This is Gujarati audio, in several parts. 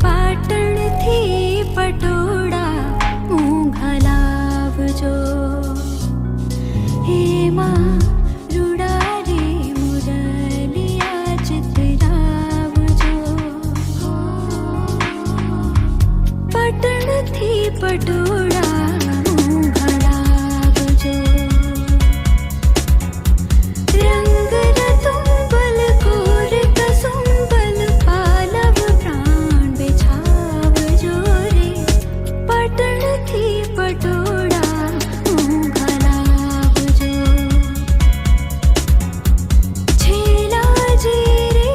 पाटण थी पटोड़ा ऊंघा लावजो हे मां रूड़ा रे मुरलिया चितरावजो पाटण थी पटोड़ा ऊंघा लावजो रंग रतुंबल कोर कसुंबल पालव प्राण बिछावजो रे पाटण थी पटोड़ा ऊंघा लावजो छेलाजी रे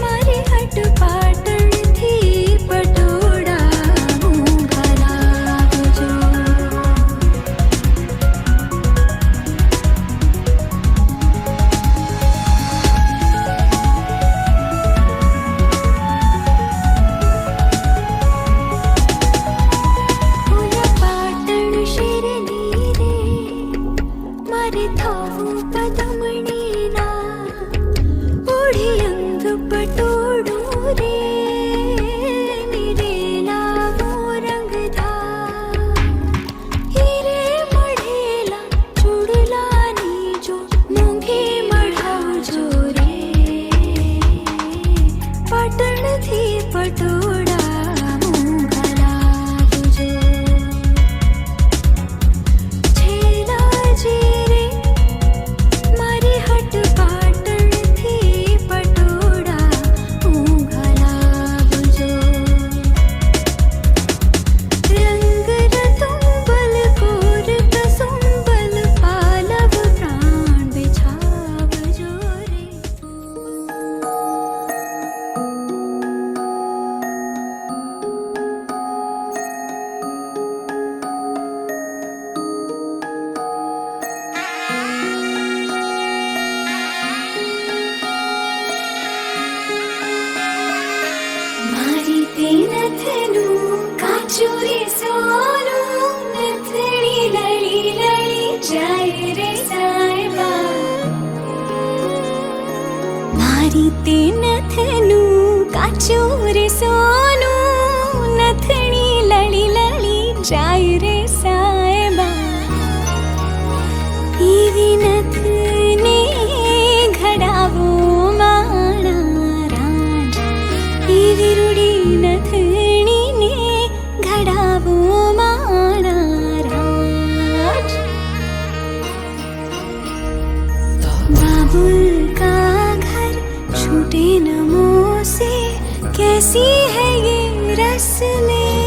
मारी हट पाटण थी पटोड़ा ऊंघा लावजो ઓલા પાટણ શેરની રે મારે થાવું પદમણીના ઓઢી અંગ પટોળું રે નીરે લાવો રંગધા હીરે મઢેલા ચૂડલાની જો મૂંઘી મઢાવજો રે પાટણથી પટોળા ઊંઘા લાવજો છેલાજી રે મારી હટ પાટણથી પટોળા ઊંઘા લાવજો રંગ રતુંબલ કોર કસુંબલ પાલવ પ્રાણ બિછાવજો રે મારી તે નથનું કાચું રે સોનું નથણી લળી લળી જાય રે સાયબા મારી તે નથનું કાચું રે સોનું નથણી લળી લળી જાય રે સાયબા એવી નથને ઘડાવો માણા રાજ એવી રૂડી નથણીને ઘડાવો માણા રાજ बाबुल का घर छूटे नमो से कैसी है ये रस्में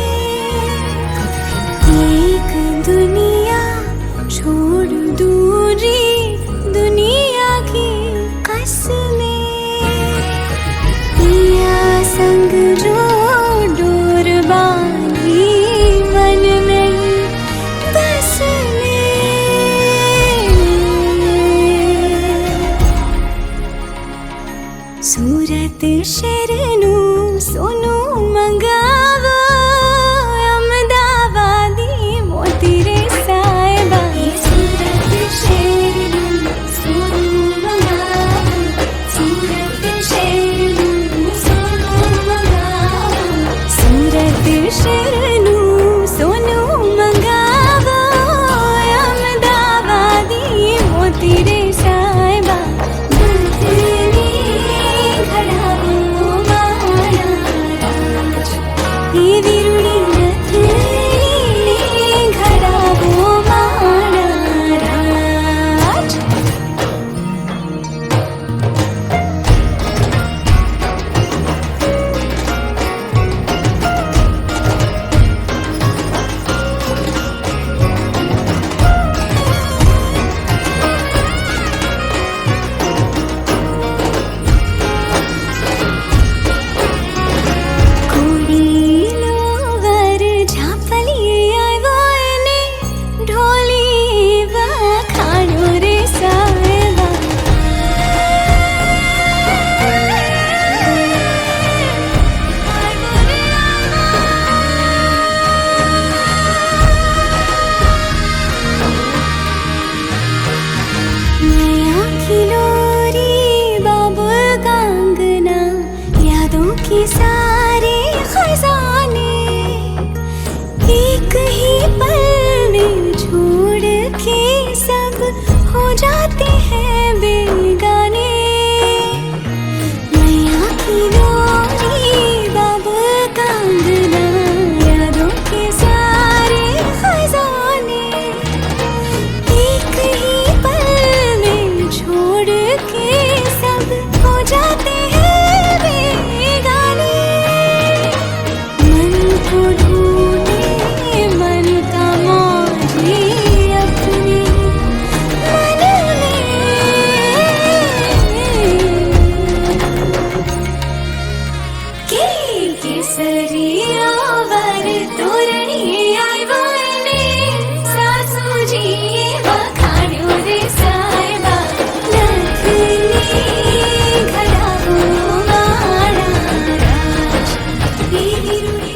एक दुनिया छोड़ दूरी दुनिया की कसमें पिया संग जो डोर बांधी मन नहीं बस में सूरत शरणू सोनू मंगावो अहमदाबादी मोती रे साहिबा सूरत शरणू सब हो जाते हैं बेगाने। मैया की डोरी बाबुल का अंगना, यादों के सारे खजाने एक ही पल में छोड़ के सब हो जाते हैं बेगाने। मन को ढूंढे मन का मौजी अपने मन में। केसरिया वर तोरणी आई बने, सासू जी वखाण्यो रे सायबा, लखनी घडावो मारा राज वीरुडी।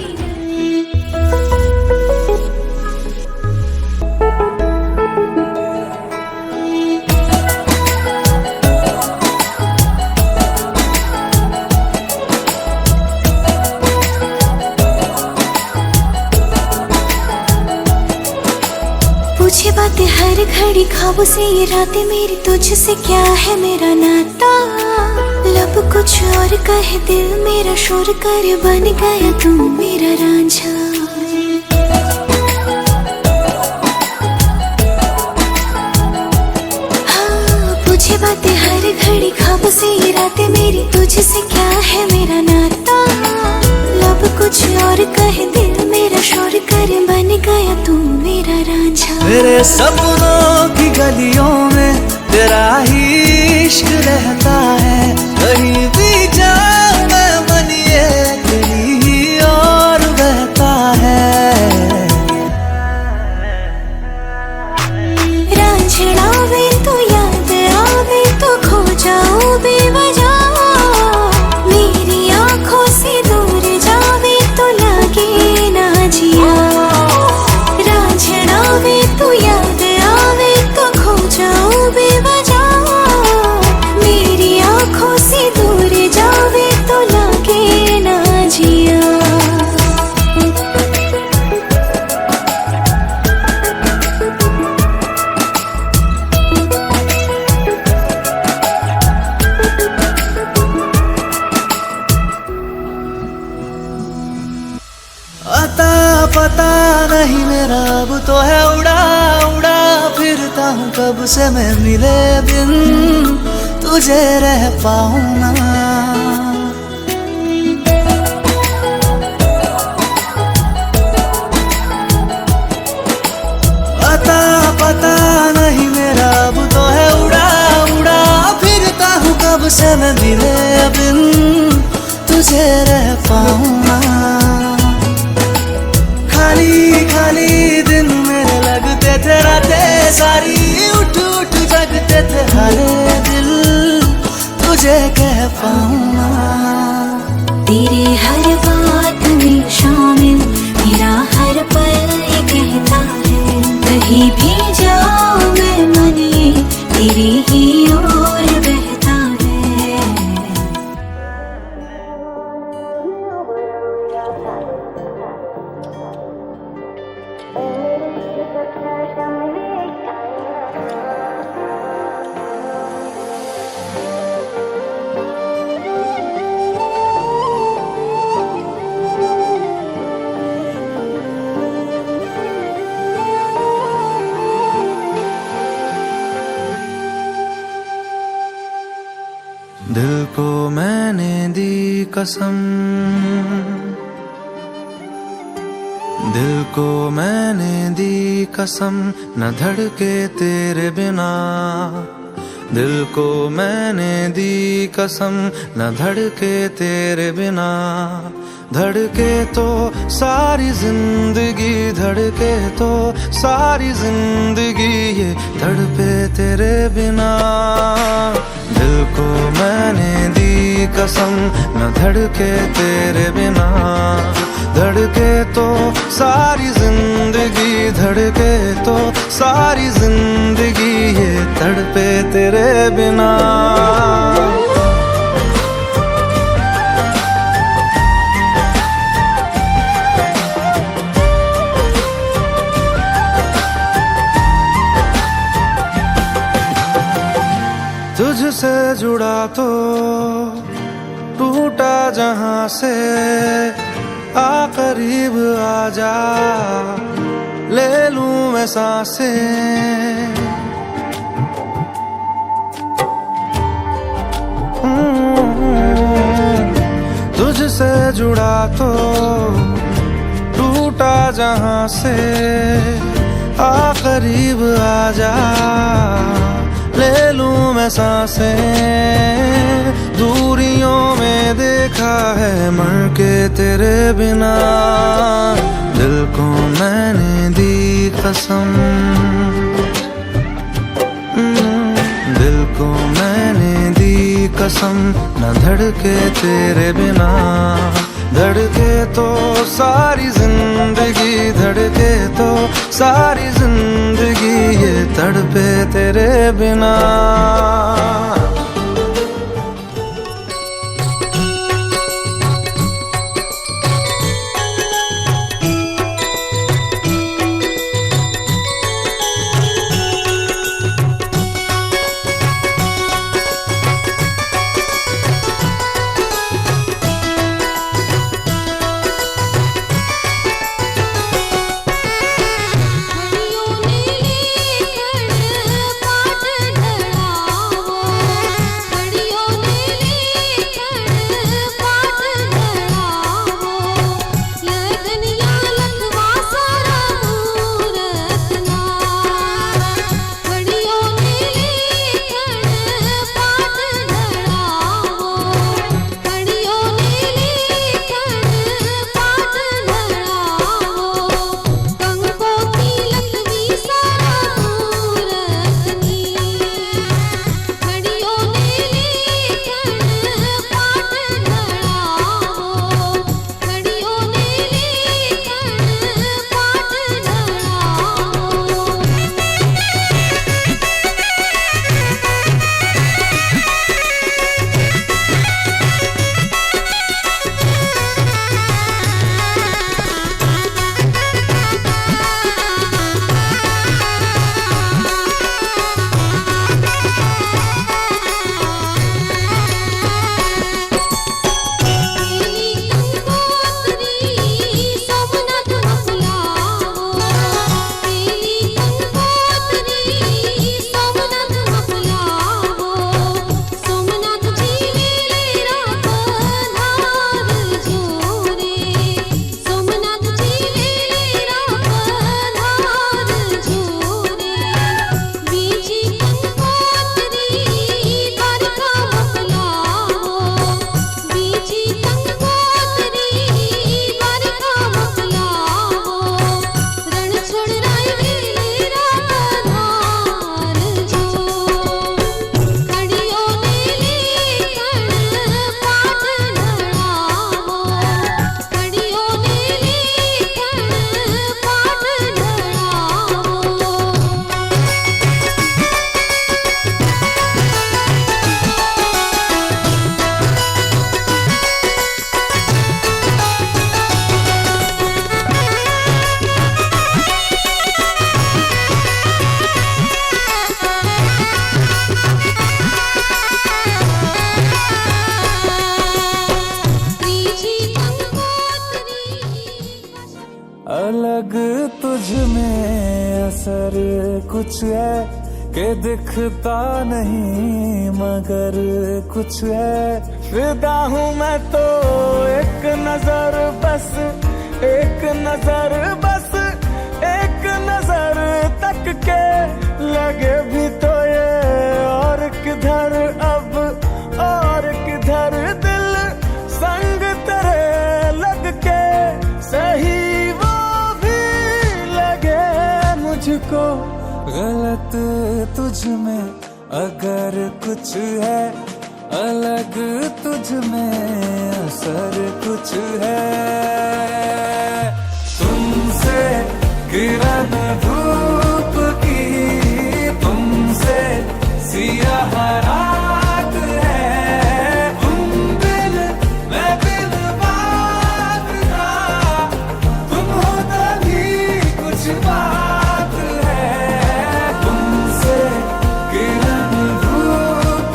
पूछे बातें हर घड़ी ख्वाबों से, ये रातें मेरी तुझसे, क्या है मेरा नाता। लब कुछ और कहे दिल मेरा शोर कर, बन गया तू मेरा रांझा। हाँ, पूछे बातें हर घड़ी ख्वाबों से, ये रातें मेरी तुझसे, क्या है मेरा नाता। लब कुछ और कहे दिल मेरा शोर कर, बन गया तू मेरा रांझा। मेरे सपनों की गलियों में तेरा ही इश्क रहता है, कहीं भी जाऊं मैं मन ये तेरी ही और बहता है। रांझना वे तो याद आवे तो खो जाऊं बेवजह, मेरी आंखों से दूर जावे तो लगे ना जिया। रांझना वे तो याद आवे तो खो जाऊं बेवजह, मेरी आंखों से दूर जावे तो लगे ना जिया। आता पता नहीं मेरा अब तो है उड़ा उड़ा फिरता हूँ, कब से मैं मिले बिन तुझे रह पाऊँ ना। आता पता नहीं मेरा अब तो है उड़ा उड़ा फिरता हूँ, कब से मैं मिले बिन तुझे रह पाऊँ ना। खाली खाली दिन मेरे लगते थे रातें सारी, उठ उठ जगते थे हरे दिल तुझे कह पाऊँ ना। तेरे हर बात में शामिल मेरा हर पल ये कहता है, कहीं भी जाऊं मैं मन ये तेरी ही ओर बहता है। दिल को मैंने दी कसम, दिल को मैंने दी कसम, न धड़के तेरे बिना। दिल को मैंने दी कसम, न धड़के तेरे बिना। धड़के तो सारी जिंदगी, धड़के तो सारी जिंदगी, ये धड़पे तेरे बिना। दिल को मैंने दी कसम, न धड़के तेरे बिना। धड़के तो सारी जिंदगी, धड़के तो सारी जिंदगी, ये तड़पे तेरे बिना। तुझसे जुड़ा तो टूटा जहां से, आ करीब आ जा ले लूं मैं सांसें। तुझसे जुड़ा तो टूटा जहां से, आ करीब आ जा ले लूं मैं सांसें। दूरियों में देखा है मर के तेरे बिना, दिल को मैंने दी कसम, दिल को मैंने दी कसम, न धड़के तेरे बिना। धड़के तो सारी जिंदगी, धड़के तो सारी जिंदगी, ये तड़पे तेरे बिना। अलग तुझ में असर कुछ है कि दिखता नहीं मगर कुछ है। फिदा हूँ मैं तो एक नजर बस, एक नजर बस, एक नजर तक के लगे भी तो ये और किधर अब और किधर दिल संग तेरे लग के सही वो भी लगे मुझको। गलत तुझ में अगर कुछ है, अलग तुझ में असर कुछ है। तुमसे किरण धूप की, तुमसे सियाह रात है। तुम दिल मैं दिल बात का, तुम हो तभी कुछ बात है। तुमसे किरण धूप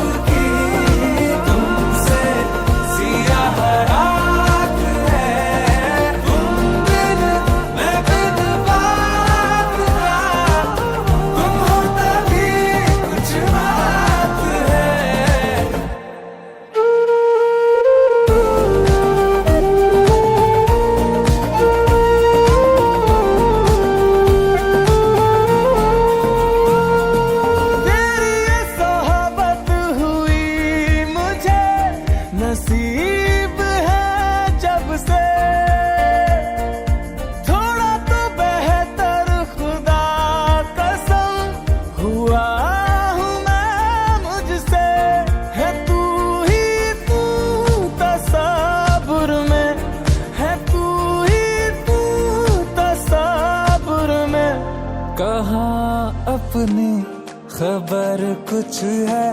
खबर कुछ है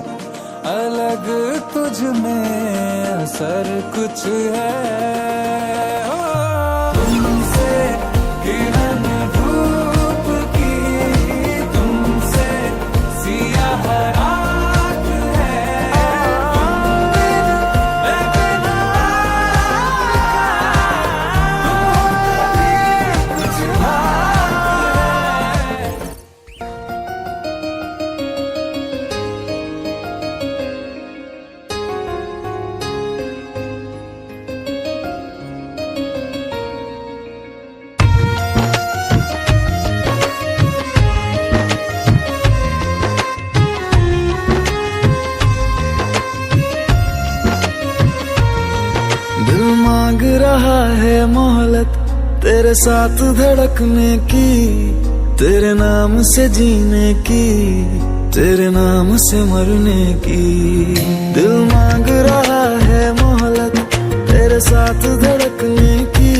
अलग तुझ में, असर कुछ है तुमसे किरण धूप की, तुमसे सियाह रात है, मैं बिना तुम कुछ बात है। दिल मांग रहा है मोहलत तेरे साथ धड़कने की, तेरे नाम से जीने की, तेरे नाम से मरने की। दिल मांग रहा है मोहलत तेरे साथ धड़कने की,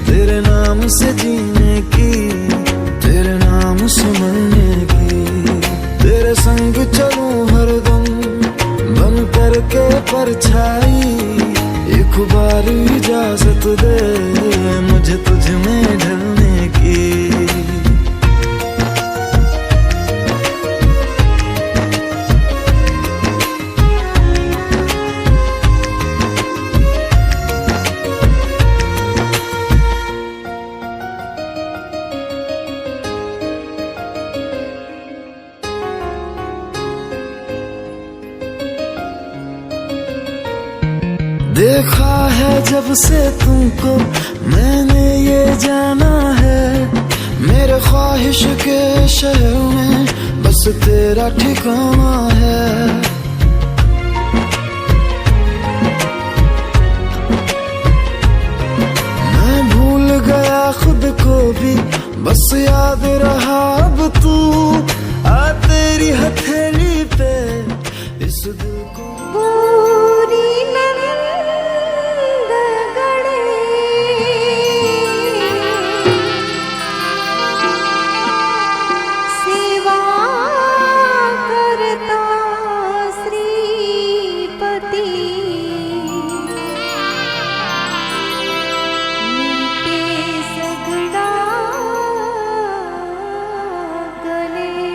तेरे नाम से जीने की, तेरे नाम से मरने की। तेरे संग चलूं हरदम बन करके परछाई, एक बार इजाजत दे मुझे तुझ में ढलने की। देखा है जब से तुमको मैंने ये जाना है, मेरे ख्वाहिश के शहर में बस तेरा ठिकाना है। मैं भूल गया खुद को भी बस याद रहा अब तू, आ तेरी हथेली पे इस दिल को पूरी नंद गड़े सेवा करता श्रीपति, मीटे सगड़ा गले।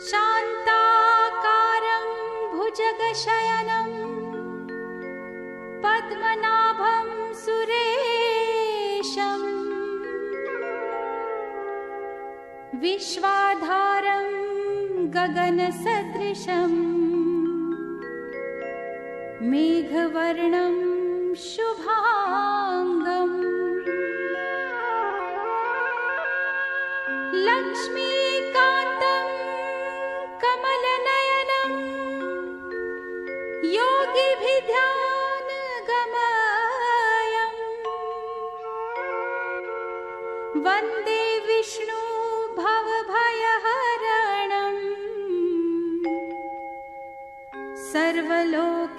शान्ताकारं भुजगशयनं पद्मनाभं सुरेशम् विश्वाधारं गगनसदृशं मेघवर्णं शुभांगम् लक्ष्मीकान्तं कमलनयनं योगिभिध्यानगमयम् वन्दे विष्णु भवभयहरणम् सर्वलोकैकनाथम्।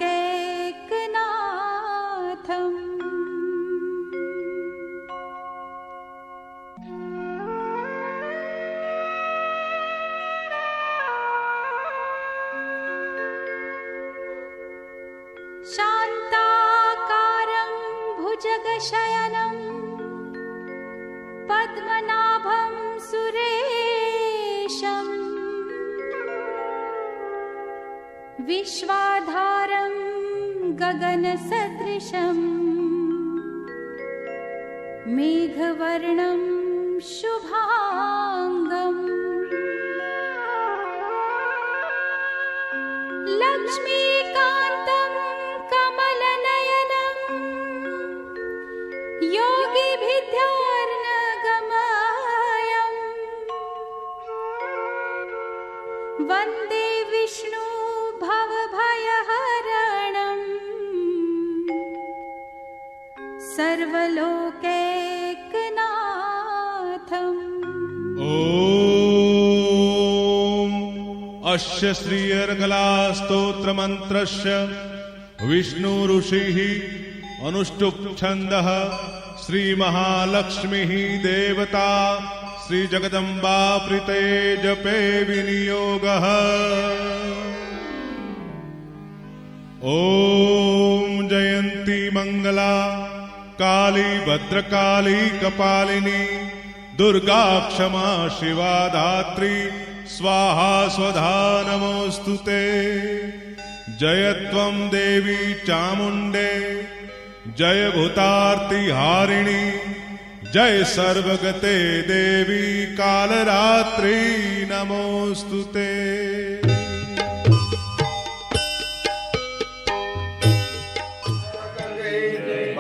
शान्ताकारं भुजगशयनं पद्मनाभं सुरेशम् विश्वाधारं गगनसदृशं मेघवर्णं शुभांगम् लक्ष्मीकान्तं कमलनयनं योगिभिध्यानगमयम् वन्दे विष्णु भवभयहरणम् सर्वलोकैकनाथम्। अस्य श्री अर्गला स्तोत्र मंत्रस्य विष्णु ऋषिः अनुष्टुप् छन्दः श्री महालक्ष्मीः देवता श्री जगदम्बा प्रीते जपे विनियोगः। ओम जयंती मंगला काली भद्रकाली कपालिनी दुर्गा क्षमा शिवा धात्री स्वाहा स्वधा नमोस्तुते। जय त्वं देवी चामुंडे जय भूतार्ति हारिणी जय सर्वगते देवी कालरात्रि नमोस्तुते।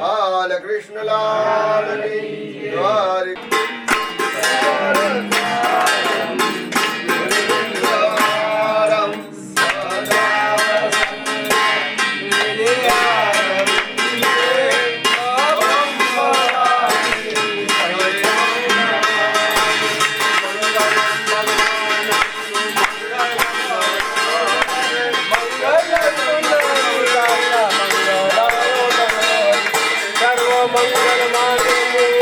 बालकृष्ण लाल की द्वारि मंगल मांगल्ये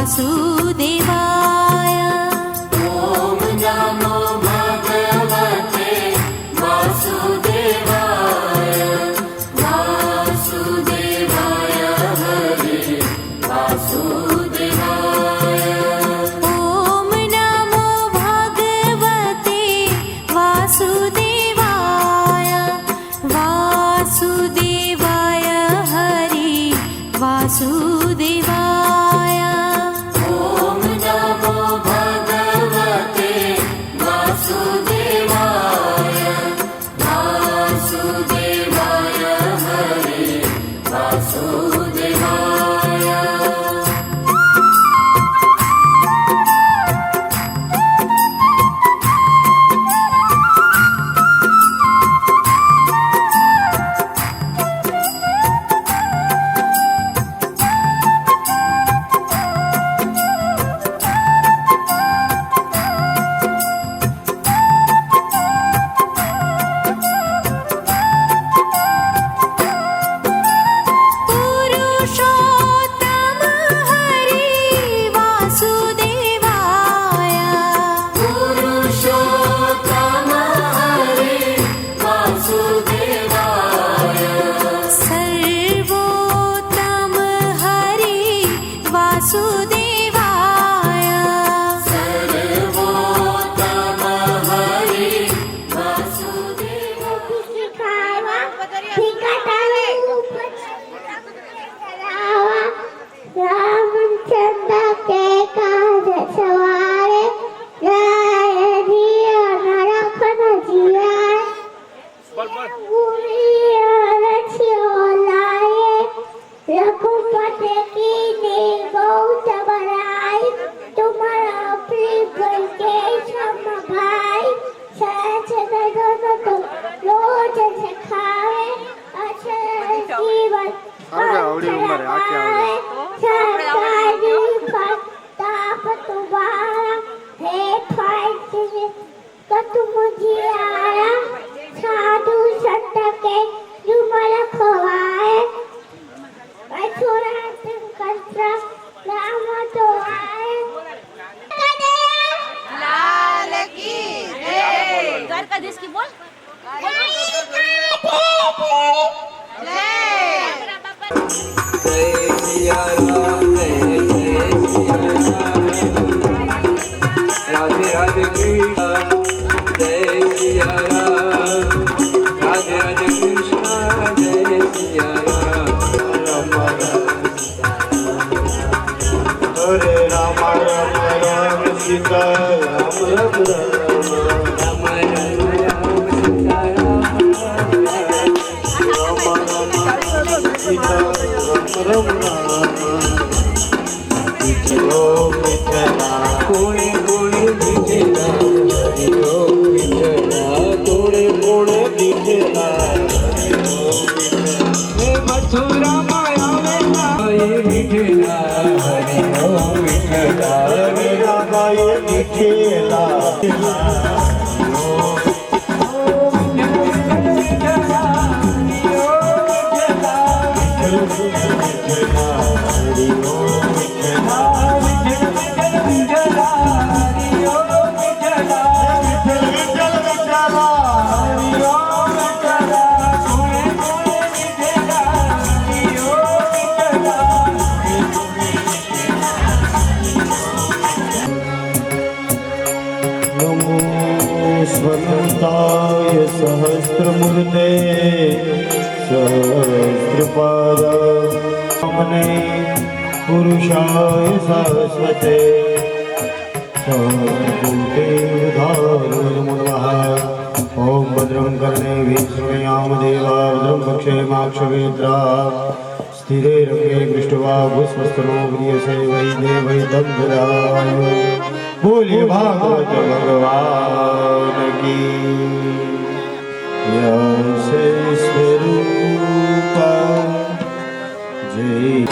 वासुदेवाय ॐ नमो भगवते वासुदेवाय वासुदेवाय हरे वासुदेवाय ॐ नमो भगवते वासुदेवाय वासुदेवाय हरे वासुदेवाय ॐ नमो भगवते वासुदेवाय वासुदेवाय हरे वासुदेवाय पुरुषोत्तम हरे वासुदेवाय पुरुषोत्तम हरे वासुदेवाय सर्वोत्तम हरे वासुदेवाय सर्वोत्तम हरे वासुदेवाय रामचंद्र के काज सवारे राय दिया नरकन जिया लाए रघुपति की ने बहुत बड़ाई तुम्हारा प्रिय के सम भाई सच तो रोज से खाए अच्छा जीवन આવડી ઉંમરે આખી આવડી सरकारी प्रताप तुम्हारा है फाइट तो तुम जियारा साधु संत के जुमल खवाए छोरा तुम कंtra राम तो आए लाल की जय द्वारकाधीश की बोल राधे राधे कृष्ण जय सिया राम राधे राधे कृष्ण जय सिया राम हरे राम राम राम सीता राम राम राम राम राम सीता राम सीता राम राम ओ मिठना कोणे कोणे दिखेला हरि ओम विठला कोणे कोणे दिखेला हरि ओम विठला हे मथुरा माया वेला ये विठला हरि ओम विठला मेरा गाय दिखेला नमो स्वतंत्राय सहस्रमूर्ते सहस्रपाद हमने पुरुषाय सरस्वते सहस्रकूटे उदारमनः ओम भद्रं कर्णेभिः शृणुयाम देवा भद्रं पक्षेमाक्षवेद्रा स्थिरे रंगे दृष्ट्वा पुष्पस्तनो गृह्यसे वै देवै दग्धराय बोलिए भागवत भगवान की यसे स्वरूप जय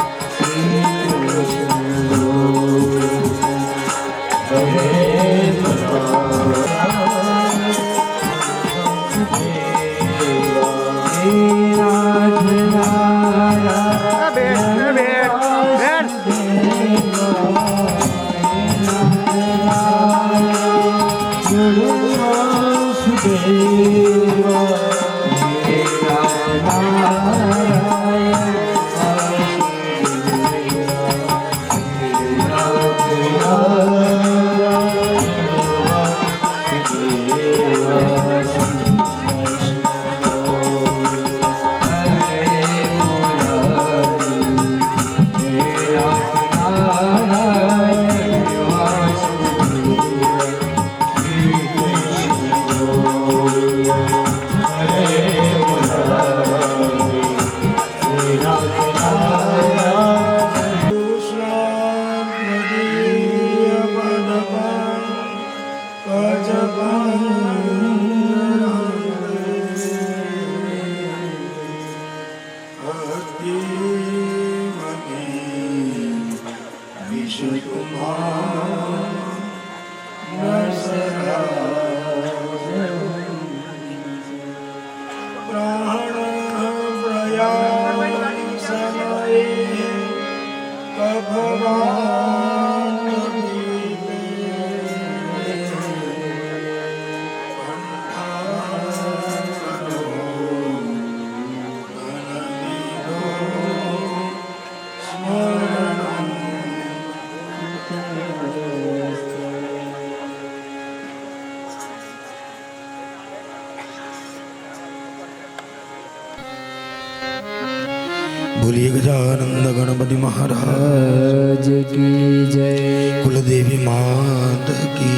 बोलिए गजानंद गणपति महाराज की जय, कुलदेवी मात की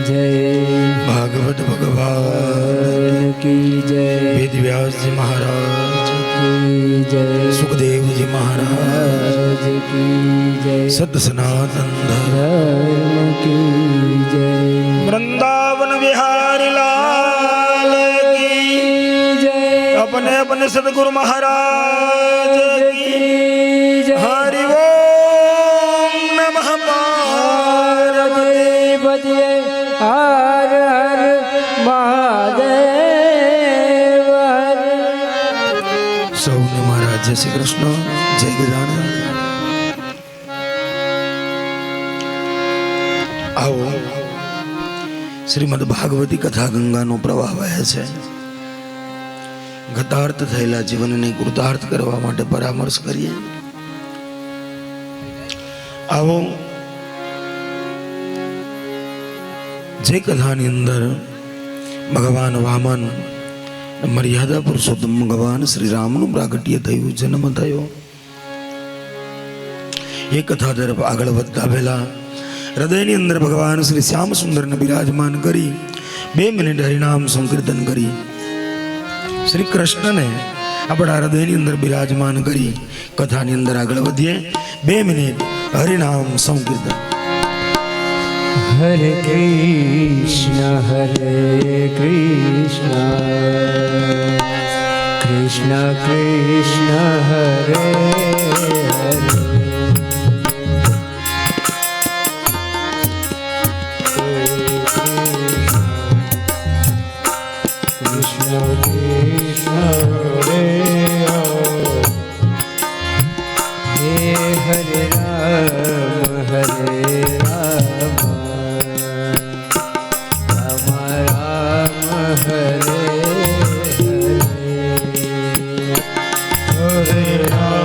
जय, भागवत भगवान की जय, वेद व्यास जी महाराज की जय, सुखदेव जी महाराज की जय, सत सनातन धर्म की जय, वृंदावन विहारी लाल की जय, अपने अपने सदगुरु महाराज की जय। हरि ओम नमः पार्वती हर हर महादेव। सौने महाराज जय श्री कृष्ण, जय गजानन। आओ श्रीमद भागवती कथा गंगाનો પ્રવાહ વહે છે। ગતાર્થ થયેલા જીવનને કૃતાર્થ કરવા માટે પરામર્શ કરીએ। આવો જે કથાની અંદર ભગવાન વામન મર્યાદા પુરુષોત્તમ ભગવાન શ્રી રામનું પ્રાગટ્ય થયું, જન્મ થયો, એ કથા તરફ આગળ વધતા પહેલા હૃદયની અંદર ભગવાન શ્રી શ્યામ સુંદરને બિરાજમાન કરી 2 મિનિટ હરિનામ સંકીર્તન કરી શ્રી કૃષ્ણને આપણા હૃદયની અંદર બિરાજમાન કરી કથાની અંદર આગળ વધીએ। 2 મિનિટ હરિનામ સંકીર્તન। હરે કૃષ્ણ કૃષ્ણ કૃષ્ણ હરે હરે, हरे राम राम राम हरे हरे, हरे राम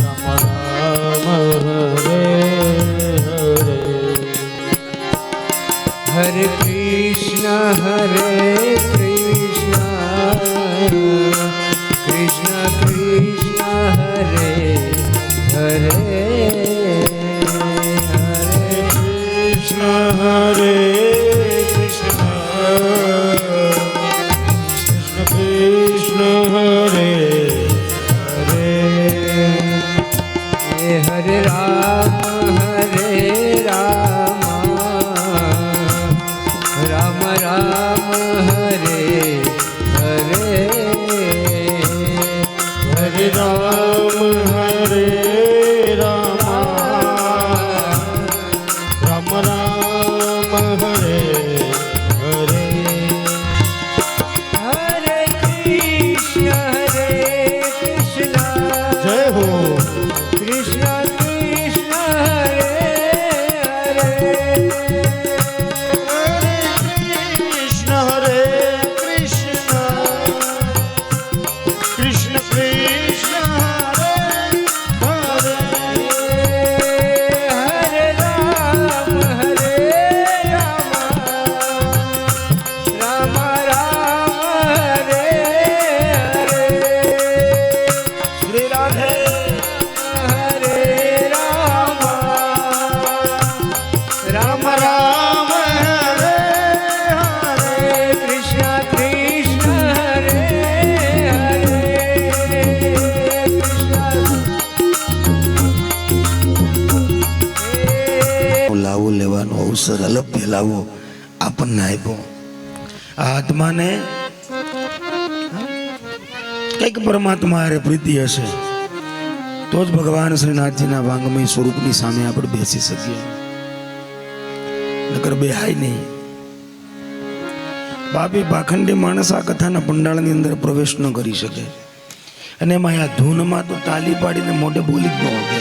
राम राम हरे हरे, हरे कृष्ण कृष्ण कृष्ण हरे हरे, हरे कृष्ण कृष्ण हरे हरे, हरे राम राम राम हरे हरे, हरे राम राम राम हरे हरे, हरे कृष्ण जय हो, कृष्ण कृष्ण हरे हरे, हरे कृष्ण कृष्ण कृष्ण कृष्ण રાધે હરે રામ રામ રામ હરે હરે કૃષ્ણ કૃષ્ણ હરે હરે લાવો લેવાનો અવસર અલભ્ય લાવો આપણને આપ્યો. આ આત્માને કઈક પરમાત્મા હારે પ્રીતિ હશે તો જ ભગવાન શ્રીનાથજીના વાંગમય સ્વરૂપની સામે આપણે બેસી શકીએ, નકર બેહાય નહીં. પાપી પાખંડી માણસ આ કથાના પંડાળની અંદર પ્રવેશ ન કરી શકે, અને એમાં આ ધૂનમાં તો તાલી પાડીને મોઢે બોલી જ ન શકે.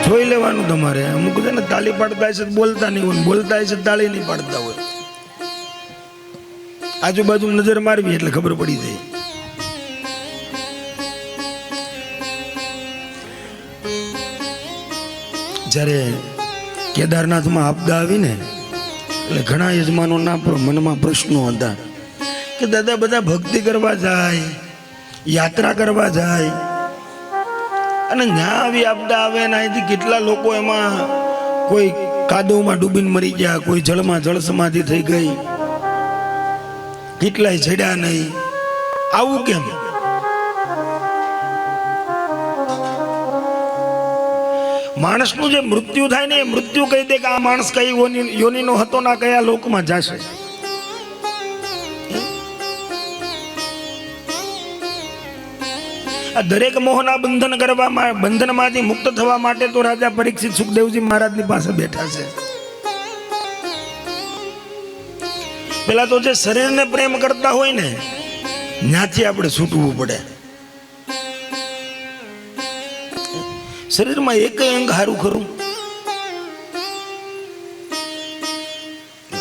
જોઈ લેવાનું તમારે, અમુક છે ને તાલી પાડતા હશે બોલતા નહીં હોય, બોલતા હશે તાળી નહીં પાડતા હોય. આજુબાજુ નજર મારવી એટલે ખબર પડી જાય. જ્યારે કેદારનાથમાં આપદા આવી ને એટલે ઘણા યજમાનોના મનમાં પ્રશ્નો હતા કે દાદા બધા ભક્તિ કરવા જાય, યાત્રા કરવા જાય, અને ત્યાં આવી આપદા આવે ને અહીંથી કેટલા લોકો એમાં કોઈ કાદવમાં ડૂબીને મરી ગયા, કોઈ જળમાં જળ સમાધિ થઈ ગઈ, કેટલાય જડ્યા નહીં. આવું કેમ? માણસનું જે મૃત્યુ થાય ને એ મૃત્યુ કહી દે કે આ માણસ કઈ યોનિનો હતો ના કયા લોકમાં જશે. આ દરેક મોહના બંધનમાંથી મુક્ત થવા માટે તો રાજા પરીક્ષિત સુખદેવજી મહારાજની પાસે બેઠા છે. પેલા તો જે શરીરને પ્રેમ કરતા હોય ને ત્યાંથી આપણે છૂટવું પડે. શરીરમાં એક અંગ હારું ખરું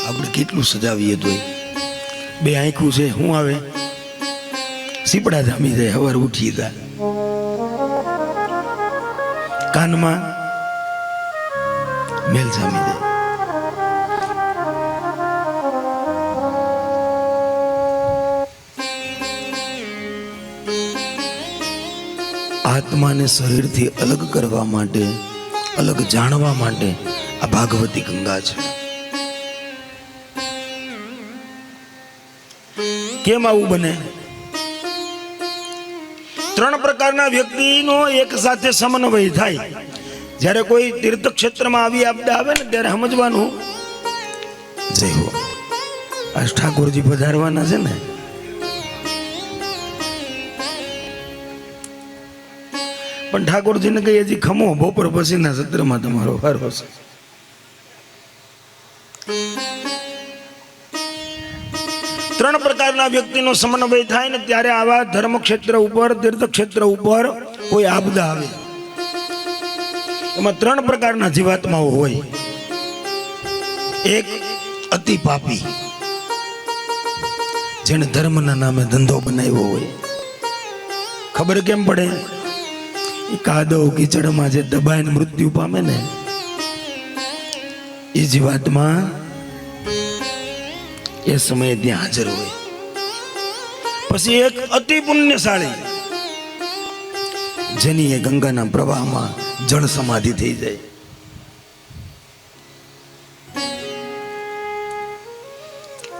આપણે કેટલું સજાવીએ તોય. બે આંખું છે, શું આવે? સીપડા જામી જાય, હવાર ઉઠી જાય. કાનમાં મેલ જામી જાય. આત્માને શરીરથી અલગ કરવા માટે, અલગ જાણવા માટે આ ભાગવતી ગંગા છે. કેમ આવું બને? ત્રણ પ્રકારના વ્યક્તિનો એક સાથે સમન્વય થાય. જ્યારે કોઈ તીર્થ ક્ષેત્રમાં આવી આપદા આવે ને ત્યારે સમજવાનું, જય હો આજ ઠાકોરજી પધારવાના છે ને, પણ ઠાકોરજીને કઈ હજી ખમો, બપોર પછીના સત્રમાં તમારો વારો હશે. ત્રણ પ્રકારના વ્યક્તિનો સમન્વય થાય ને ત્યારે આવા ધર્મ ક્ષેત્ર ઉપર, તીર્થ ક્ષેત્ર ઉપર કોઈ આપદા આવે. એમાં ત્રણ પ્રકારના જીવાત્માઓ હોય. એક અતિ પાપી, જેને ધર્મના નામે ધંધો બનાવ્યો હોય. ખબર કેમ પડે? કાદવ કીચડમાં જે દબાઈને મૃત્યુ પામે ને એ જીવાત્મા એ સમયે ત્યાં હાજર હોય. પછી એક અતિ પુણ્યશાળી, જેની એ ગંગાના પ્રવાહમાં જળ સમાધિ થઈ જાય.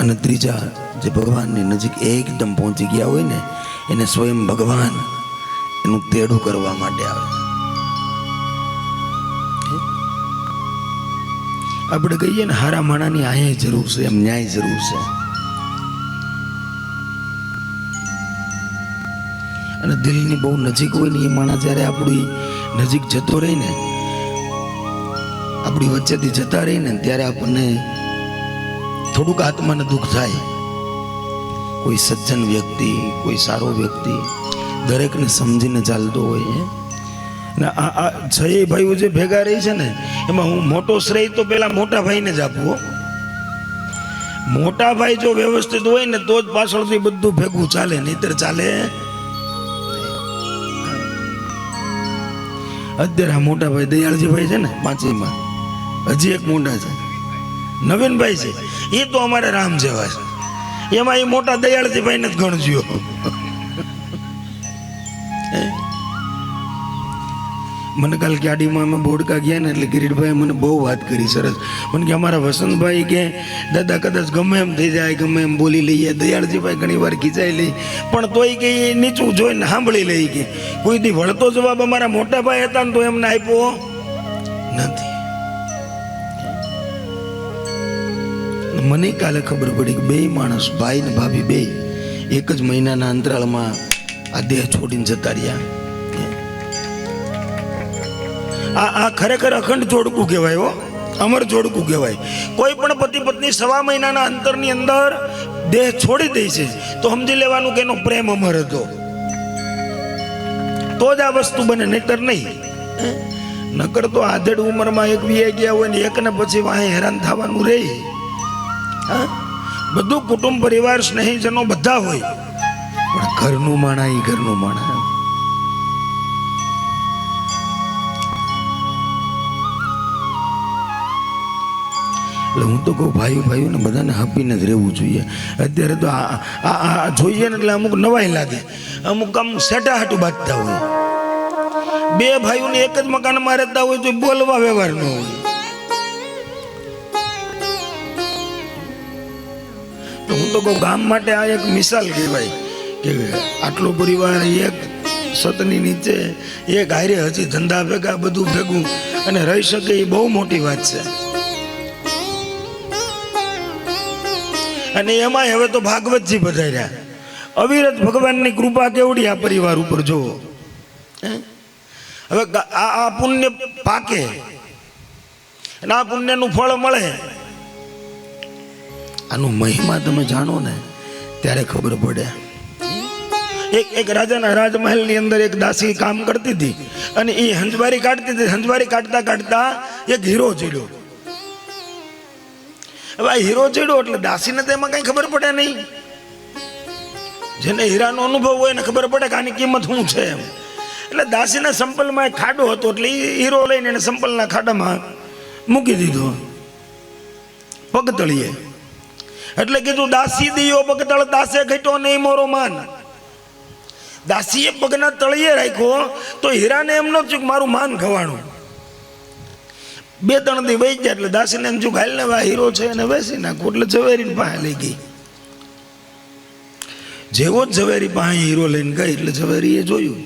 અને ત્રીજા જે ભગવાનની નજીક એકદમ પહોંચી ગયા હોય ને એને સ્વયં ભગવાન એનું તેડું કરવા માટે આવે. આપણે કહીએ ને હારા માણાની આયા જરૂર છે, એમ ન્યાય જરૂર છે. અને દિલની બહુ નજીક હોય ને એ માણસ જ્યારે આપણી નજીક જતો રહી ને, આપણી વચ્ચેથી જતા રહી ને ત્યારે આપણને થોડુંક આત્માને દુઃખ થાય. કોઈ સજ્જન વ્યક્તિ, કોઈ સારો વ્યક્તિ દરેકને સમજીને ચાલતો હોય. ને આ છ ભાઈઓ જે ભેગા રહી છે ને એમાં હું મોટો શ્રેય તો પેલા મોટા ભાઈને જ આપું. મોટા ભાઈ જો વ્યવસ્થિત હોય ને તો જ પાછળથી બધું ભેગું ચાલે, નહીતર ચાલે. અત્યારે આ મોટા ભાઈ દયાળજીભાઈ છે ને પાંચીમાં, હજી એક મોટા છે નવીનભાઈ છે, એ તો અમારે રામ જેવા છે. એમાં એ મોટા દયાળજીભાઈ ને જ ગણજો. મને કાલ ગાડીમાં અમે બોડકા ગયા ને એટલે કિરીટભાઈ મને બહુ વાત કરી સરસ. મને કે અમારા વસંતભાઈ કે દાદા કદાચ ગમે એમ થઈ જાય, ગમે એમ બોલી લઈએ, દયાળજીભાઈ ઘણી વાર ખીચાઈ લઈ, પણ તોય કે એ નીચું જોઈને સાંભળી લઈ. કે કોઈ દી વળતો જવાબ અમારા મોટા ભાઈ હતા ને તો એમને આપ્યો નથી. મને કાલે ખબર પડી કે બે માણસ, ભાઈ ને ભાભી, બે એક જ મહિનાના અંતરાળમાં આ દેહ છોડીને જતા રહ્યા. આ ખરેખર અખંડ જોડકું કહેવાય હો, અમર જોડકું કહેવાય. કોઈ પણ પતિ પત્ની 1.5 મહિનાના અંતરની અંદર દેહ છોડી દે છે તો સમજી લેવાનું કે એનો પ્રેમ અમર હતો, તો જ આ વસ્તુ બને, નહીતર નહીં. નકર તો આધેડ ઉંમરમાં એક વી ગયા હોય ને એકને પછી વાહે હેરાન થવાનું રહે. બધું કુટુંબ પરિવાર સ્નેહીજનો બધા હોય, પણ ઘરનું માણા એ ઘરનું માણા. એટલે હું તો કહું ભાઈઓ ને બધાને હપીને જ રહેવું જોઈએ. અત્યારે તો આ જોઈએ ને એટલે અમુક નવાઈ લાગે, અમુક આમ સેટા હાટું બાંધતા હોય. બે ભાઈઓને એક જ મકાનમાં રહેતા હોય તો બોલવા વ્યવહાર ન હોય. તો હું તો કહું ગામ માટે આ એક મિસાલ કહેવાય કે આટલો પરિવાર એક સતની નીચે એક હારે હજી ધંધા ભેગા બધું ભેગું અને રહી શકે એ બહુ મોટી વાત છે. અને એમાં હવે તો ભાગવતજી પધાર્યા. અવિરત ભગવાનની કૃપા કેવડી આ પરિવાર ઉપર જોવો. હવે આ પુણ્ય પાકે અને આ પુણ્યનું ફળ મળે, આનું મહિમા તમે જાણો ને ત્યારે ખબર પડે. એક રાજાના રાજમહેલની અંદર એક દાસી કામ કરતી હતી અને એ હંજવારી કાઢતી હતી. હંજવારી કાઢતા કાઢતા એક હીરો ચડ્યો. હવે આ હીરો ચડ્યો એટલે દાસીને તો એમાં કઈ ખબર પડે નહીં. જેને હીરાનો અનુભવ હોય ને ખબર પડે કે આની કિંમત શું છે એમ. એટલે દાસીના સંપલમાં એક ખાડો હતો એટલે એ હીરો લઈને એને સંપલના ખાડામાં મૂકી દીધો પગતળીએ. એટલે કીધું દાસી દિયો પગતળ દાસે ઘટ્યો નહીં મોરો માન. દાસીએ પગના તળિયે રાખ્યો તો હીરાને એમ ન થયું કે મારું માન ખવાણું. 2-3 દી વહી ગયા એટલે દાસીને એમ થયું હાલ ને હીરો છે એને વેચી નાખું. એટલે ઝવેરી પાસે લઈ ગઈ. જેવો જ ઝવેરી પાસે હીરો લઈને ગઈ એટલે ઝવેરીએ જોયું.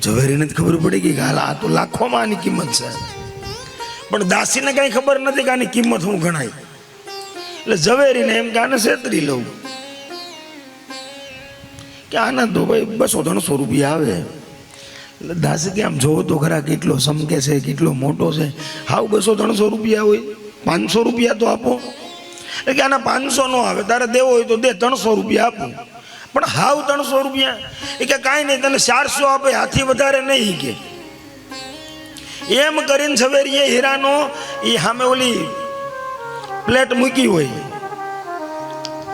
ઝવેરીને જ ખબર પડી ગઈ કે હાલ આ તો લાખોમાં આની કિંમત છે, પણ દાસીને કઈ ખબર નથી કે આની કિંમત શું ગણાય. એટલે ઝવેરીને એમ કે આને છેતરી લઉં કે આના તો ભાઈ 200-300 રૂપિયા આવે. એટલે દાસી કે આમ જોવો તો ખરા કેટલો સમકે છે, કેટલો મોટો છે. હાવ 200-300 રૂપિયા હોય, 500 રૂપિયા તો આપો. એટલે કે આના 500 નો આવે, તારે દેવો હોય તો દે, 300 રૂપિયા આપો. પણ હાવ 300 રૂપિયા? એ કે કાંઈ નહીં, તને 400 આપે, હાથી વધારે નહીં. કે એમ કરીને ઝવેરીએ હીરાનો એ સામે ઓલી પ્લેટ મૂકી હોય,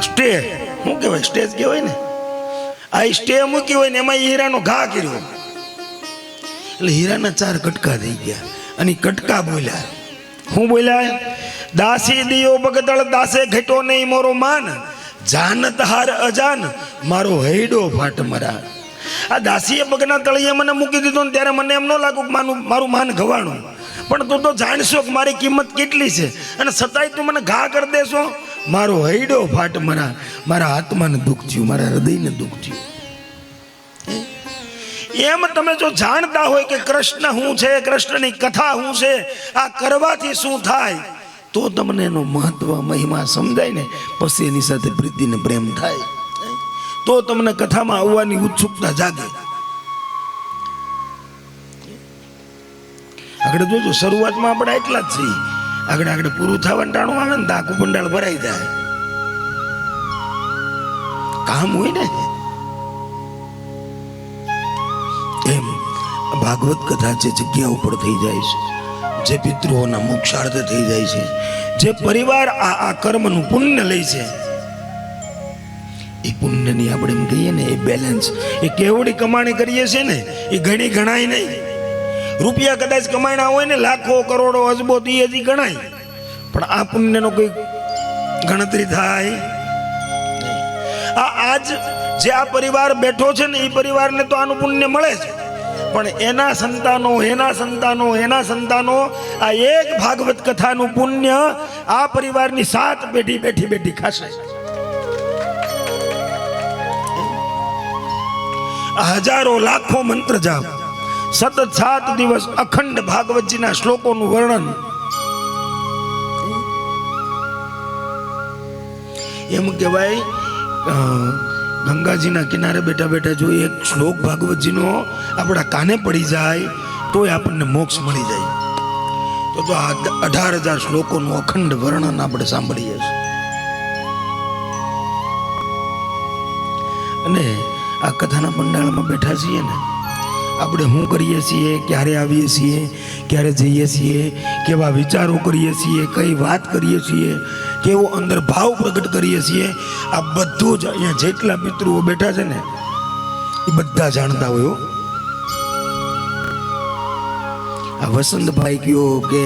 સ્ટે શું કહેવાય, સ્ટેજ કહેવાય ને, આ સ્ટે મૂકી હોય ને એમાં હીરાનો ઘા કર્યો. એટલે હીરાના 4 કટકા થઈ ગયા અને કટકા બોલ્યા. શું બોલ્યા? દાસી દિયો બગદળ દાસે ઘટો નહીં મોરો માન, જાનત હાર અજાન મારો હૈડો ફાટ મરા. આ દાસીએ પગના તળિયે મને મૂકી દીધો ને ત્યારે મને એમ ન લાગ્યું કે મારું માન ગવાણું, પણ તું તો જાણશો કે મારી કિંમત કેટલી છે અને છતાંય તું મને ઘા કરી દેશો. મારો હૈડો ફાટ મરા. મારા આત્માને દુઃખ થયું, મારા હૃદયને દુઃખ થયું. એમ તમે જો જાણતા હોય કે કૃષ્ણ શું છે, કૃષ્ણની કથા શું છે, આ કરવાથી શું થાય, તો તમને એનો મહત્વ મહિમા સમજાય ને પછી એની સાથે પ્રીતિને પ્રેમ થાય, તો તમને કથામાં આવવાની ઉત્સુકતા જાગે. આગળ જોજો, શરૂઆતમાં આપણે એટલા જ છીએ, આગળ પૂરું થવાનું ટાણું આવે ને તો આખું પંડાળ ભરાઈ જાય. કામ હોય ને એમ ભાગવત કથા જે જગ્યા ઉપર થઈ જાય છે, જે પિતૃઓના મોક્ષાર્થ થઈ જાય છે, જે પરિવાર આ કર્મનું પુણ્ય લે છે, એ પુણ્યની આપણે એમ કહીએ ને એ બેલેન્સ, એ કેવડી કમાણી કરીએ છીએ ને એ ઘણી ગણાય નહીં. રૂપિયા કદાચ કમાણા હોય ને લાખો કરોડો અજબો એ હજી ગણાય, પણ આ પુણ્યનો કોઈ ગણતરી થાય. આજ જે આ પરિવાર બેઠો છે ને એ પરિવારને તો આનું પુણ્ય મળે છે, પણ એના સંતાનો આ એક ભાગવત કથાનું પુણ્ય આ પરિવારની 7 પેઢી બેઠી ખાશે. હજારો લાખો મંત્ર જાપ, સતત 7 દિવસ અખંડ ભાગવતજીના શ્લોકોનું વર્ણન. એમ કહેવાય ગંગાજીના કિનારે બેઠા જો એક શ્લોક ભાગવતજીનો આપણા કાને પડી જાય તોય આપણને મોક્ષ મળી જાય. તો આ 18,000 શ્લોકોનું અખંડ વર્ણન આપણે સાંભળીએ છીએ. અને આ કથાના પંડાળમાં બેઠા છીએ ને, આપણે શું કરીએ છીએ, ક્યારે આવીએ છીએ, ક્યારે જઈએ છીએ, કેવા વિચારો કરીએ છીએ, કઈ વાત કરીએ છીએ, કેવો અંદર ભાવ પ્રગટ કરીએ છીએ, આ બધું જ અહીંયા જેટલા પિતૃઓ બેઠા છે ને એ બધા જાણતા હોય. આ વસંતભાઈ કયો કે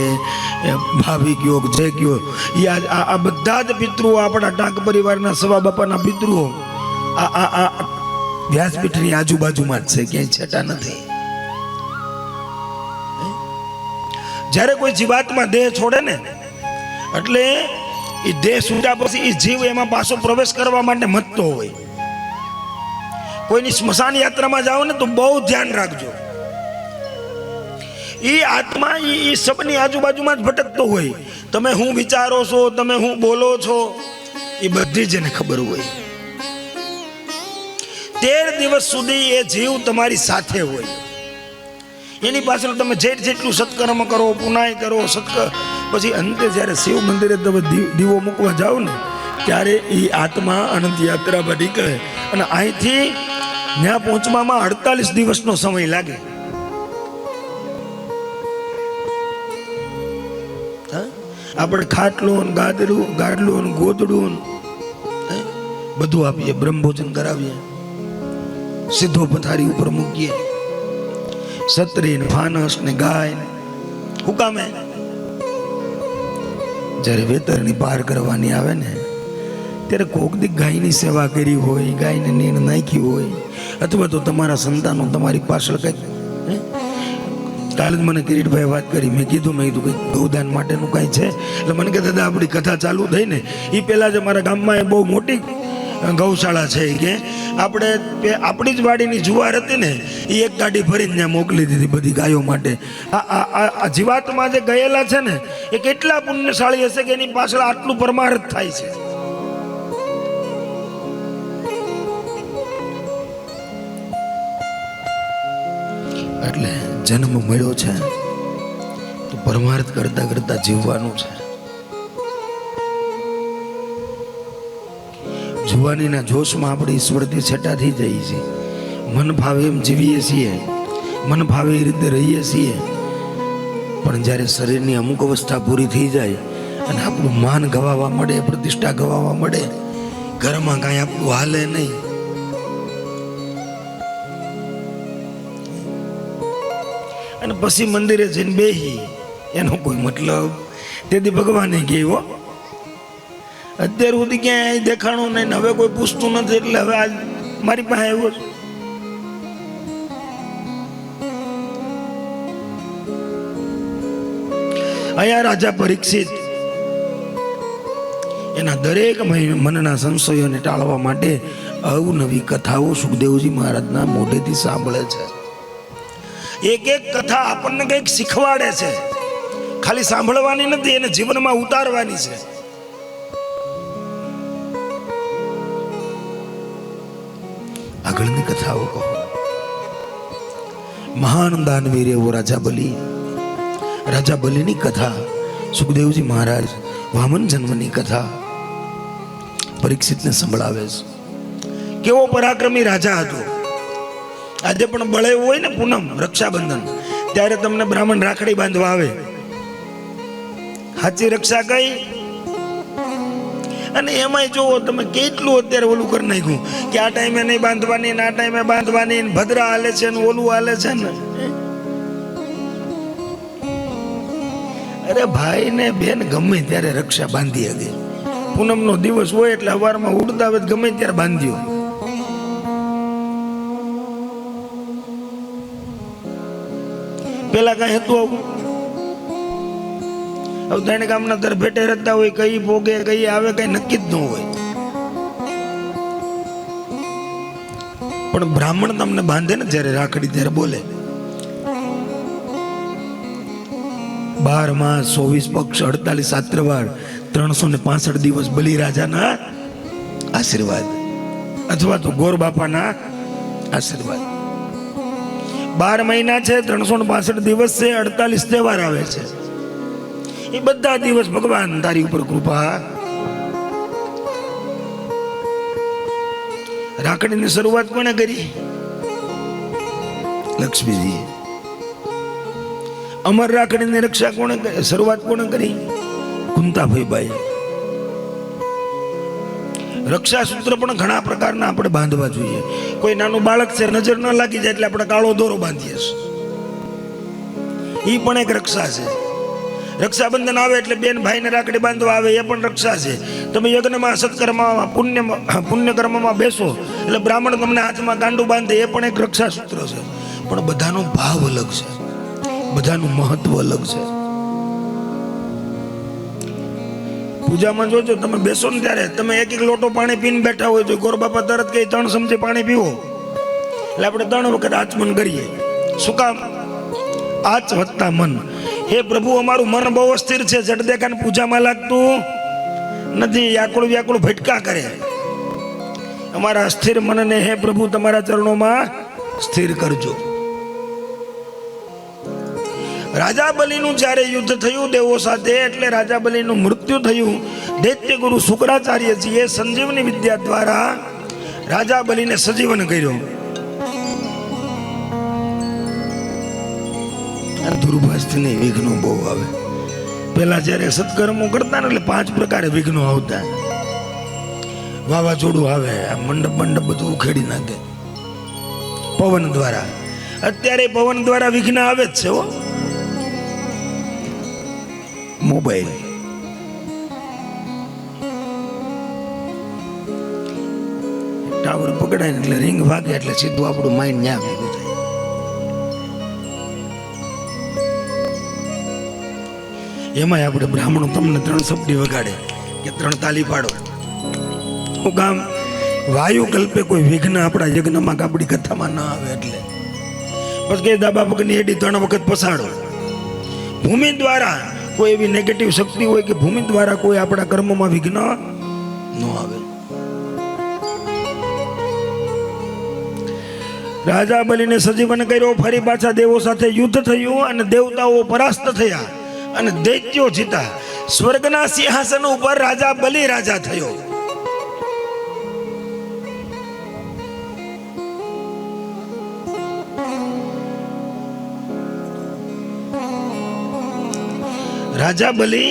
ભાભી કયો કે જે કયો, એ આ બધા જ પિતૃઓ આપણા ટાંક પરિવારના સવા બાપાના પિતૃઓ આ વ્યાસપીઠની આજુબાજુમાં જ છે, ક્યાંય છેટા નથી. જ્યારે કોઈ જીવાત્મા દેહ છોડે ને એટલે એ દેહ છૂટ્યા પછી એ જીવ એમાં પાછો પ્રવેશ કરવા માટે મથતો હોય. કોઈની સ્મશાન યાત્રામાં જાઓ ને તો બહુ ધ્યાન રાખજો. એ આત્મા એ સબની આજુબાજુમાં જ ભટકતો હોય. તમે શું વિચારો છો, તમે શું બોલો છો, એ બધી જ એને ખબર હોય. 13 દિવસ સુધી એ જીવ તમારી સાથે હોય. એની પાછળ તમે જેટલું સત્કર્મ કરો, પુનાય કરો, પછી અંતે જ્યારે શિવ મંદિરે તમે દીવો મૂકવા જાઓ ને ત્યારે એ આત્મા અનંત યાત્રામાં નીકળે અને અહીંથી ત્યાં પહોંચવામાં 48 દિવસનો સમય લાગે. આપણે ખાટલું, ગાડલું, ગોદડું બધું આપીએ, બ્રહ્મભોજન કરાવીએ, સીધો પથારી ઉપર મૂકીએ, છત્રી ને ફાનસ ને ગાય ને હુકામે. જ્યારે વેતરની પાર કરવાની આવે ને ત્યારે કોક દી ગાયની સેવા કરી હોય, ગાયને નીણ નાખી હોય, અથવા તો તમારા સંતાનો તમારી પાછળ કંઈક. કાલે જ મને કિરીટભાઈ વાત કરી, મેં કીધું કંઈક ગૌદાન માટેનું કાંઈ છે. એટલે મને કે દાદા આપણી કથા ચાલુ થઈ ને એ પહેલાં જ અમારા ગામમાં એ બહુ મોટી ગૌશાળા છે કે આપણે આપણી જ વાડીની જુવાર હતી ને એ એક ગાડી ભરીને ત્યાં મોકલી દીધી બધી ગાયો માટે. આ જીવાતમાં જે ગયેલા છે ને એ કેટલા પુણ્યશાળી હશે કે એની પાછળ આટલું પરમાર્થ થાય છે. એટલે જન્મ મળ્યો છે તો પરમાર્થ કરતા કરતા જીવવાનું છે. જુવાનીના જોશમાં આપણે ઈશ્વરથી છેટા થઈ જઈએ છીએ, મન ભાવે એમ જીવીએ છીએ, મન ભાવે એ રીતે રહીએ છીએ. પણ જ્યારે શરીરની અમુક અવસ્થા પૂરી થઈ જાય અને આપણું માન ગવાવા મળે, પ્રતિષ્ઠા ગવાવા મળે, ઘરમાં કાંઈ આપણું હાલે નહીં, અને પછી મંદિરે જઈને બેહી એનો કોઈ મતલબ. તેથી ભગવાને કહ્યું અત્યાર સુધી ક્યાંય દેખાણું નહીં, હવે કોઈ પૂછતું નથી, એટલે હવે આજ મારી પાસે આવ્યો છે. અહીંયા રાજા પરીક્ષિત એના દરેક મનના સંશયોને ટાળવા માટે અવનવી કથાઓ સુખદેવજી મહારાજના મોઢેથી સાંભળે છે. એક એક કથા આપણને કંઈક શીખવાડે છે. ખાલી સાંભળવાની નથી, એને જીવનમાં ઉતારવાની છે. આગળની કથાઓ કહો. મહાન દાનવીર એવો રાજા બલિની કથા, સુખદેવજી મહારાજ વામન જન્મની કથા પરીક્ષિતને સંભળાવે છે. કેવો પરાક્રમી રાજા હતો. આજે પણ બળે હોય ને પૂનમ રક્ષાબંધન ત્યારે તમને બ્રાહ્મણ રાખડી બાંધવા આવે. સાચી રક્ષા કઈ? અને એમાંય જો તમે કેટલું અત્યારે ઓલું કરી નાખ્યું કે આ ટાઈમે નહીં બાંધવાની, આ ટાઈમે બાંધવાની, ભદ્રા હાલે છે ને ઓલું હાલે છે ને. અરે ભાઈ ને બેન ગમે ત્યારે રક્ષા બાંધી હતી. પૂનમનો દિવસ હોય એટલે સવારમાં ઉડતા હોય ગમે ત્યારે બાંધ્યો. પેલા કઈ હતું આવું? હવે ત્રણ ગામના તર ભેટે રહેતા હોય, કઈ ભોગે કઈ આવે કઈ નક્કી જ ન હોય. પણ બ્રાહ્મણ તમને બાંધે ને જ્યારે રાખડી ત્યારે બોલે 12 માસ 24 પક્ષ 48 સાત્રવાર 365 દિવસ બલિરાજાના આશીર્વાદ અથવા તો ગોર બાપાના આશીર્વાદ. 12 મહિના છે, 365 દિવસ છે, 48 તહેવાર આવે છે. એ બધા દિવસ ભગવાન તારી ઉપર કૃપા. રાખડીની શરૂઆત કોને કરી? લક્ષ્મીજી. અમર રાખડીની રક્ષા કોણે શરૂઆત કોણે કરી? કુંતાભાઈ. રક્ષા સૂત્ર પણ ઘણા પ્રકારના આપણે બાંધવા જોઈએ. કોઈ નાનું બાળક છે, નજર ન લાગી જાય એટલે આપણે કાળો દોરો બાંધીએ છીએ. એ પણ એક રક્ષા છે. રક્ષાબંધન આવે એટલે બેન ભાઈને રાખડી બાંધવા આવે, એ પણ રક્ષા છે. તમે યજ્ઞમાં સત્કર્મમાં પુણ્યકર્મમાં બેસો એટલે બ્રાહ્મણ તમને હાથમાં ગાંડું બાંધે, એ પણ એક રક્ષા સૂત્ર છે. પણ બધાનો ભાવ અલગ છે, બધાનું મહત્વ અલગ છે. પૂજામાં જોજો, તમે બેસો ને ત્યારે તમે એક લોટો પાણી પીને બેઠા હોય તો ગોરબાપા તરત કઈ 3 ચમચી પાણી પીવો એટલે આપણે 3 વખત આચમન કરીએ. શું કામ? આચ વત્તા મન. હે પ્રભુ, અમારું મન બહુ અસ્થિર છે, જડ દેખાને પૂજામાં લાગતું નથી, વ્યાકુળ વ્યાકુળ ભટકા કરે. અમારા અસ્થિર મનને હે પ્રભુ તમારા ચરણોમાં સ્થિર કરજો. રાજા બલિનું જ્યારે યુદ્ધ થયું દેવો સાથે, એટલે રાજા બલિનું મૃત્યુ થયું. દૈત્ય ગુરુ શુક્રાચાર્યજીએ સંજીવની વિદ્યા દ્વારા રાજા બલિને સજીવન કર્યો. દુર્ભાષથી વિઘ્નો બહુ આવે. પેલા જ્યારે સત્કર્મો કરતા ને એટલે 5 પ્રકારે વિઘ્નો આવતા. વાવાઝોડું આવે, આ મંડપ બધું ઉખેડી નાખે પવન દ્વારા. અત્યારે પવન દ્વારા વિઘ્ન આવે જ છે. મોબાઈલ, ટાવર પકડાય ને એટલે રિંગ વાગે એટલે સીધું આપણું માઇન્ડ ન્યા ભેગું થાય. એમાંય આપણે બ્રાહ્મણો તમને 3 સપડી વગાડે કે 3 તાલી પાડો. હું કામ? વાયુ કલ્પે કોઈ વિઘ્ન આપણા યજ્ઞમાં આપણી કથામાં ના આવે એટલે. પછી કે દાબા પગની એડી 3 વખત પસાડો. ભૂમિ દ્વારા કોઈ એવી નેગેટિવ શક્તિ હોય કે ભૂમિ દ્વારા કોઈ આપણા કર્મમાં વિઘ્ન ન આવે. રાજા બલિને સજીવન કર્યો. ફરી પાછા દેવો સાથે યુદ્ધ થયું અને દેવતાઓ પરાસ્ત થયા અને દૈત્યો જીતા. સ્વર્ગના સિંહાસન ઉપર રાજા બલિ રાજા થયો. રાજા બલિ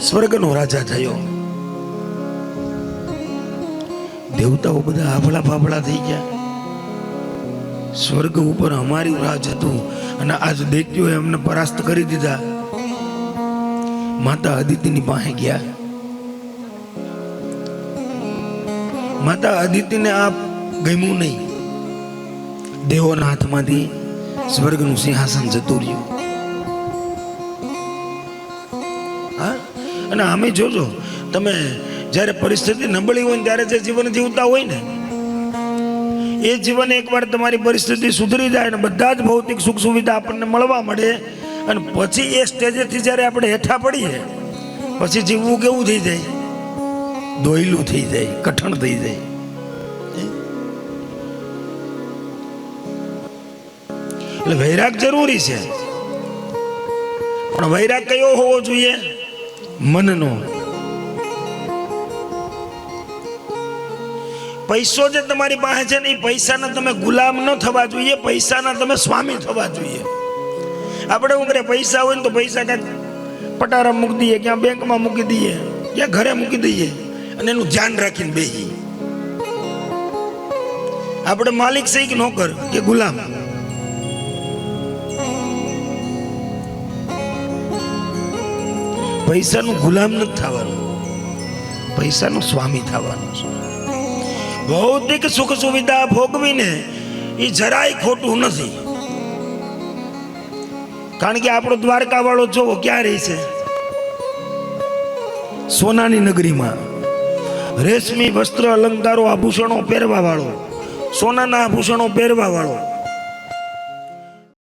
સ્વર્ગનો રાજા થયો. દેવતાઓ બધા આભળા ફાફળા થઈ ગયા. સ્વર્ગ ઉપર અમારી રાજ હતું અને આજ દૈત્યોએ અમને પરાસ્ત કરી દીધા. માતા અદિતિની પાસે ગયા. માતા અદિતિને આ ગમ્યું નહીં. દેવોના હાથમાંથી સ્વર્ગનું સિંહાસન જતું રહ્યું. અને આમે જોજો, તમે જ્યારે પરિસ્થિતિ નબળી હોય ત્યારે જે જીવન જીવતા હોય ને, એ જીવન એકવાર તમારી પરિસ્થિતિ સુધરી જાય ને બધા જ ભૌતિક સુખ સુવિધા આપણને મળવા મળે અને પછી એ સ્ટેજેથી જ્યારે આપણે હેઠા પડીએ પછી જીવવું કેવું થઈ જાય? દોયલું થઈ જાય, કઠણ થઈ જાય. એટલે વૈરાગ જરૂરી છે, પણ વૈરાગ કયો હોવો જોઈએ? મનનો. પૈસો જે તમારી પાસે છે ને, એ પૈસાના તમે ગુલામ ન થવા જોઈએ, પૈસાના તમે સ્વામી થવા જોઈએ. આપણે શું કરીએ? પૈસા હોય ને તો પૈસા ક્યાંક પટારા મૂકી દઈએ, ક્યાં બેંકમાં મૂકી દઈએ, ક્યાં ઘરે મૂકી દઈએ અને એનું ધ્યાન રાખીને બેસી. આપણે માલિક છે કે નોકર કે ગુલામ? પૈસાનું ગુલામ નથી થવાનું, પૈસાનું સ્વામી થવાનું છે. ભૌતિક સુખ સુવિધા ભોગવીને એ જરાય ખોટું નથી. કારણ કે આપણો દ્વારકા વાળો જોવો ક્યાં રહે છે? સોનાની નગરીમાં. રેશમી વસ્ત્ર અલંકારો આભૂષણો પહેરવા વાળો, સોનાના આભૂષણો પહેરવા વાળો.